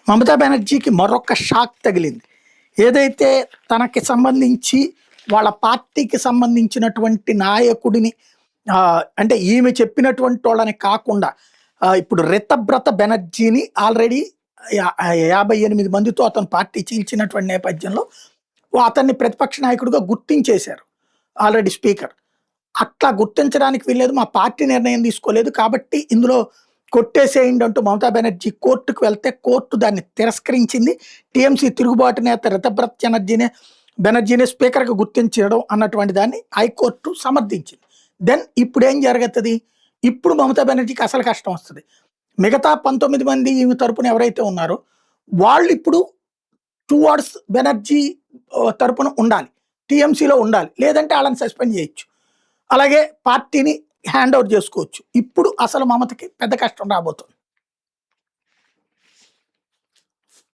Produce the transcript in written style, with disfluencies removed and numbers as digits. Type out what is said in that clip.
మమతా బెనర్జీకి మరొక షాక్ తగిలింది. ఏదైతే తనకి సంబంధించి వాళ్ళ పార్టీకి సంబంధించినటువంటి నాయకుడిని అంటే ఈమె చెప్పినటువంటి వాళ్ళని కాకుండా ఇప్పుడు రితబ్రత బెనర్జీని ఆల్రెడీ 58 మందితో అతను పార్టీ చీల్చినటువంటి నేపథ్యంలో అతన్ని ప్రతిపక్ష నాయకుడిగా గుర్తించేశారు ఆల్రెడీ స్పీకర్. అట్లా గుర్తించడానికి వీల్లేదు, మా పార్టీ నిర్ణయం తీసుకోలేదు కాబట్టి ఇందులో కొట్టేసేయండి అంటూ మమతా బెనర్జీ కోర్టుకు వెళ్తే కోర్టు దాన్ని తిరస్కరించింది. టీఎంసీ తిరుగుబాటు నేత రితబ్రత్ బెనర్జీని స్పీకర్గా గుర్తించడం అన్నటువంటి దాన్ని హైకోర్టు సమర్థించింది. దెన్ ఇప్పుడు ఏం జరుగుతుంది? ఇప్పుడు మమతా బెనర్జీకి అసలు కష్టం వస్తుంది. మిగతా 19 మంది ఈమె తరపున ఎవరైతే ఉన్నారో వాళ్ళు ఇప్పుడు టువర్డ్స్ బెనర్జీ తరపున ఉండాలి, టీఎంసీలో ఉండాలి, లేదంటే వాళ్ళని సస్పెండ్ చేయొచ్చు, అలాగే పార్టీని హ్యాండ్ ఓవర్ చేసుకోవచ్చు. ఇప్పుడు అసలు మమతకి పెద్ద కష్టం రాబోతుంది.